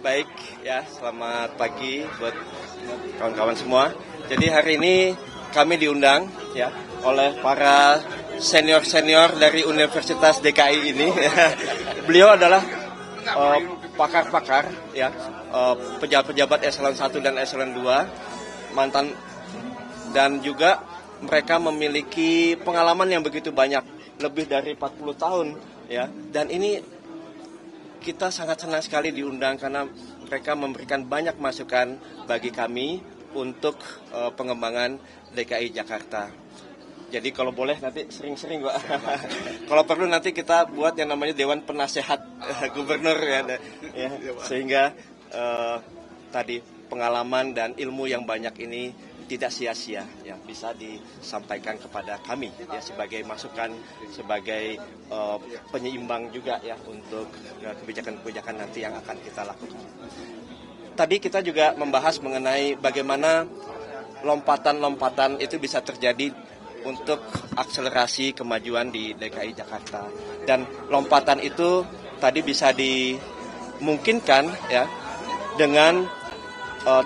Baik ya, selamat pagi buat kawan-kawan semua. Jadi hari ini kami diundang ya oleh para senior-senior dari Universitas DKI ini. Beliau adalah pakar-pakar ya, pejabat-pejabat eselon 1 dan eselon 2, mantan, dan juga mereka memiliki pengalaman yang begitu banyak, lebih dari 40 tahun ya. Dan ini kita sangat senang sekali diundang karena mereka memberikan banyak masukan bagi kami untuk pengembangan DKI Jakarta. Jadi kalau boleh nanti sering-sering Pak. Kalau perlu nanti kita buat yang namanya Dewan Penasehat Gubernur ya. Sehingga tadi pengalaman dan ilmu yang banyak ini tidak sia-sia ya, bisa disampaikan kepada kami ya sebagai masukan, sebagai penyeimbang juga ya untuk kebijakan-kebijakan nanti yang akan kita lakukan. Tadi kita juga membahas mengenai bagaimana lompatan-lompatan itu bisa terjadi untuk akselerasi kemajuan di DKI Jakarta, dan lompatan itu tadi bisa dimungkinkan ya dengan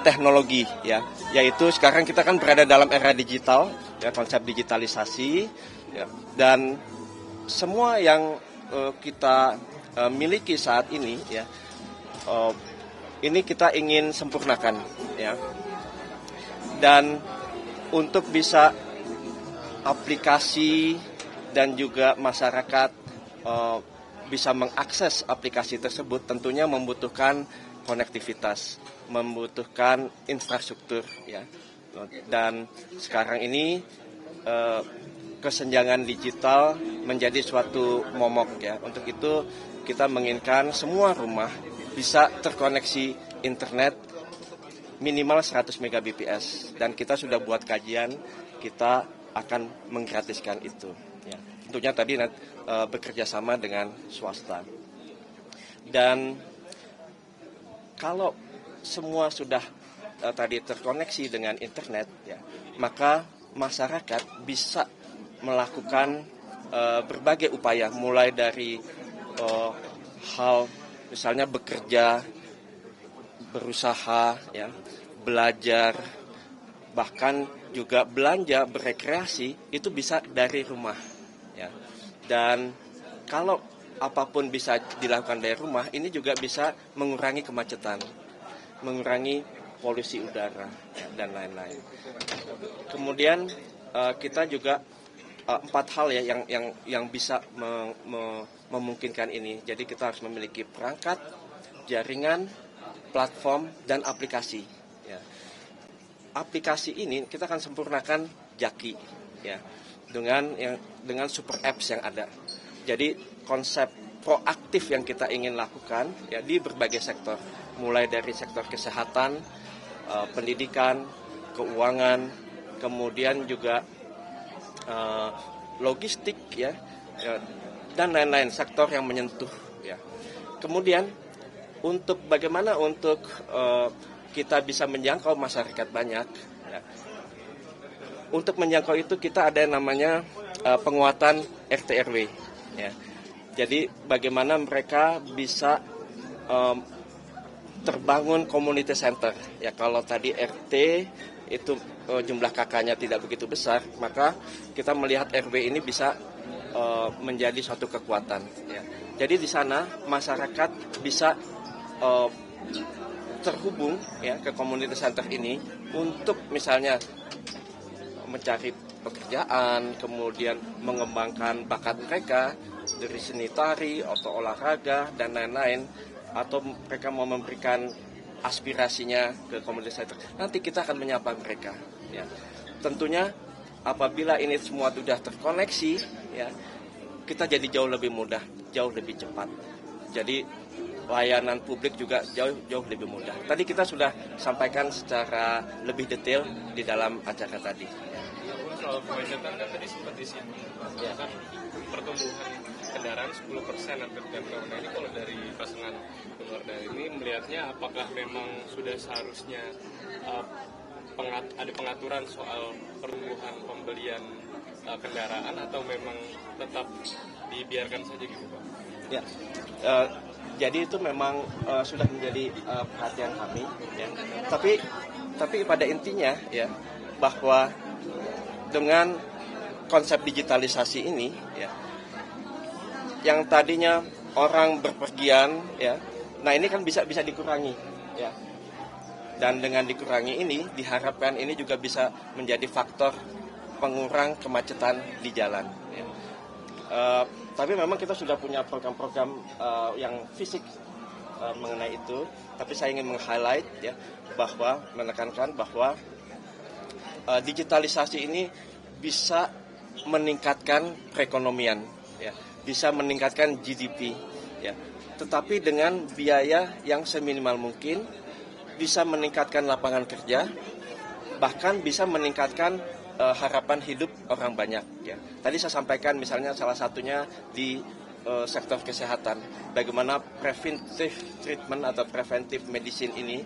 teknologi ya, yaitu sekarang kita kan berada dalam era digital ya, konsep digitalisasi ya, dan semua yang kita miliki saat ini ya, ini kita ingin sempurnakan ya, dan untuk bisa aplikasi dan juga masyarakat bisa mengakses aplikasi tersebut tentunya membutuhkan konektivitas, membutuhkan infrastruktur ya. Dan sekarang ini kesenjangan digital menjadi suatu momok ya. Untuk itu kita menginginkan semua rumah bisa terkoneksi internet minimal 100 Mbps, dan kita sudah buat kajian, kita akan menggratiskan itu ya. Tentunya tadi bekerja sama dengan swasta. Dan kalau semua sudah tadi terkoneksi dengan internet ya, maka masyarakat bisa melakukan berbagai upaya, mulai dari hal misalnya bekerja, berusaha ya, belajar, bahkan juga belanja, berekreasi, itu bisa dari rumah ya. Dan kalau apapun bisa dilakukan dari rumah, ini juga bisa mengurangi kemacetan, mengurangi polusi udara dan lain-lain. Kemudian kita juga 4 hal ya yang bisa memungkinkan ini. Jadi kita harus memiliki perangkat, jaringan, platform, dan aplikasi ya. Aplikasi ini kita akan sempurnakan Jaki ya, dengan super apps yang ada. Jadi konsep proaktif yang kita ingin lakukan ya di berbagai sektor, mulai dari sektor kesehatan, pendidikan, keuangan, kemudian juga logistik ya, dan lain-lain sektor yang menyentuh ya. Kemudian untuk bagaimana untuk kita bisa menjangkau masyarakat banyak ya. Untuk menjangkau itu kita ada yang namanya penguatan RT RW ya. Jadi bagaimana mereka bisa terbangun community center ya. Kalau tadi RT itu jumlah kakaknya tidak begitu besar, maka kita melihat RW ini bisa menjadi suatu kekuatan ya. Jadi di sana masyarakat bisa terhubung ya ke community center ini untuk misalnya mencari pekerjaan, kemudian mengembangkan bakat mereka dari seni tari atau olahraga dan lain-lain, atau mereka mau memberikan aspirasinya ke community center. Nanti kita akan menyapa mereka ya. Tentunya apabila ini semua sudah terkoneksi ya, kita jadi jauh lebih mudah, jauh lebih cepat. Jadi layanan publik juga jauh lebih mudah. Tadi kita sudah sampaikan secara lebih detail di dalam acara tadi. Soal kemacetan kan tadi sempat disinggung, ya kan pertumbuhan kendaraan 10% hampir tiap tahun. Nah, ini kalau dari pasangan luar dari ini melihatnya apakah memang sudah seharusnya ada pengaturan soal pertumbuhan pembelian kendaraan atau memang tetap dibiarkan saja gitu Pak? Ya, Jadi itu memang sudah menjadi perhatian kami, ya. Tapi pada intinya ya, bahwa dengan konsep digitalisasi ini, ya, yang tadinya orang berpergian, ya, nah ini kan bisa dikurangi, ya. Dan dengan dikurangi ini diharapkan ini juga bisa menjadi faktor pengurang kemacetan di jalan. Ya. Tapi memang kita sudah punya program-program yang fisik mengenai itu. Tapi saya ingin meng-highlight ya, bahwa menekankan bahwa digitalisasi ini bisa meningkatkan perekonomian, ya, bisa meningkatkan GDP, ya. Tetapi dengan biaya yang seminimal mungkin, bisa meningkatkan lapangan kerja, bahkan bisa meningkatkan harapan hidup orang banyak. Ya. Tadi saya sampaikan misalnya salah satunya di sektor kesehatan, bagaimana preventive treatment atau preventive medicine ini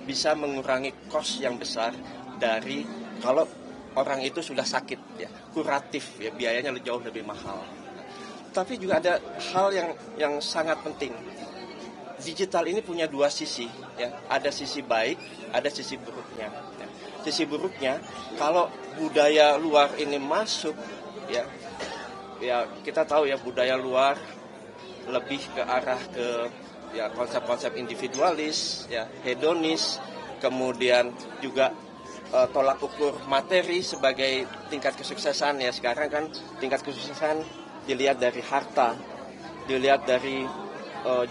bisa mengurangi cost yang besar dari kalau orang itu sudah sakit, ya, kuratif, ya, biayanya jauh lebih mahal. Tapi juga ada hal yang sangat penting. Digital ini punya dua sisi, ya. Ada sisi baik, ada sisi buruknya. Ya. Sisi buruknya, kalau budaya luar ini masuk, ya kita tahu ya, budaya luar lebih ke arah ke ya konsep-konsep individualis, ya hedonis, kemudian juga tolak ukur materi sebagai tingkat kesuksesan. Ya sekarang kan tingkat kesuksesan dilihat dari harta, dilihat dari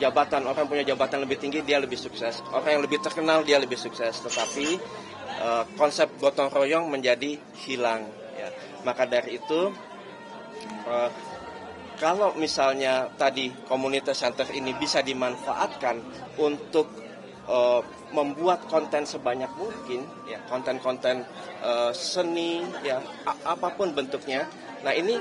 jabatan. Orang punya jabatan lebih tinggi, dia lebih sukses. Orang yang lebih terkenal, dia lebih sukses. Tetapi konsep gotong royong menjadi hilang. Ya. Maka dari itu, kalau misalnya tadi community center ini bisa dimanfaatkan untuk membuat konten sebanyak mungkin, ya konten-konten seni, ya apapun bentuknya. Nah ini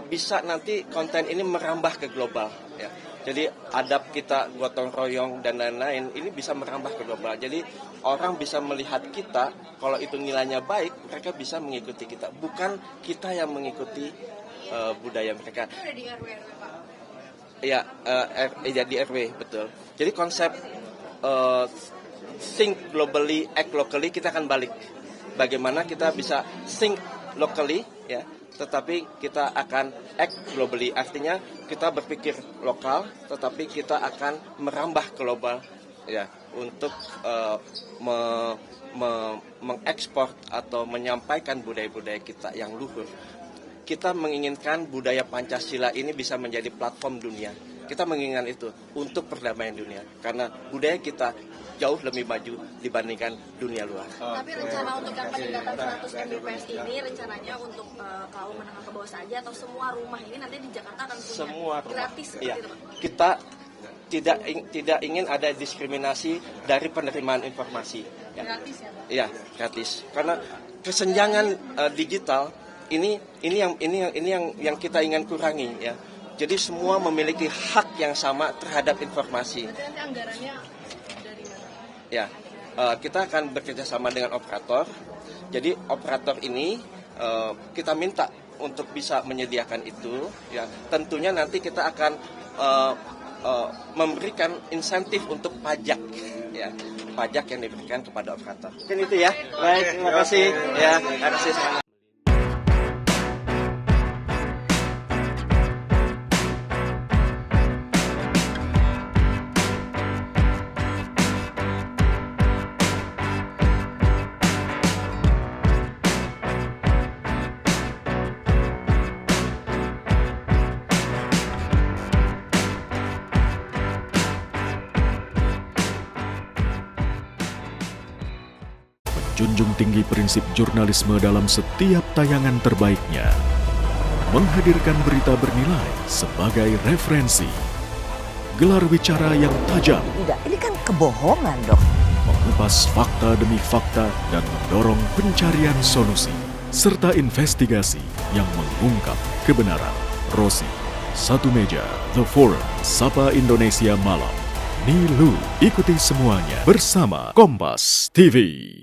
bisa nanti konten ini merambah ke global. Ya. Jadi adab kita gotong royong dan lain-lain ini bisa merambah ke global. Jadi orang bisa melihat kita, kalau itu nilainya baik, mereka bisa mengikuti kita. Bukan kita yang mengikuti budaya mereka. Itu ada di RW, Pak? Iya, di RW, betul. Jadi konsep think globally, act locally, kita akan balik. Bagaimana kita bisa think locally, ya, tetapi kita akan act globally. Artinya kita berpikir lokal, tetapi kita akan merambah global, ya, untuk mengekspor atau menyampaikan budaya-budaya kita yang luhur. Kita menginginkan budaya Pancasila ini bisa menjadi platform dunia. Kita menginginkan itu untuk perdamaian dunia. Karena budaya kita jauh lebih maju dibandingkan dunia luar. Tapi rencana untuk yang peningkatan 100 Mbps ini rencananya untuk kaum menengah ke bawah saja atau semua rumah ini nanti di Jakarta akan punya Semua rumah. gratis seperti Ya. itu, Pak? Kita tidak ingin ada diskriminasi dari penerimaan informasi. Ya. Gratis ya, Pak? Iya, gratis. Karena kesenjangan digital ini yang kita ingin kurangi, ya. Jadi semua memiliki hak yang sama terhadap informasi. Berarti nanti anggarannya dari mana? Ya, kita akan bekerja sama dengan operator. Jadi operator ini kita minta untuk bisa menyediakan itu. Ya, tentunya nanti kita akan memberikan insentif untuk pajak. Ya, pajak yang diberikan kepada operator. Mungkin itu ya. Baik, terima kasih. Ya, terima kasih. Junjung tinggi prinsip jurnalisme dalam setiap tayangan terbaiknya. Menghadirkan berita bernilai sebagai referensi. Gelar bicara yang tajam. Tidak, ini kan kebohongan dong. Mengupas fakta demi fakta dan mendorong pencarian solusi. Serta investigasi yang mengungkap kebenaran. Rosi, Satu Meja, The Forum, Sapa Indonesia Malam. Nilu, ikuti semuanya bersama Kompas TV.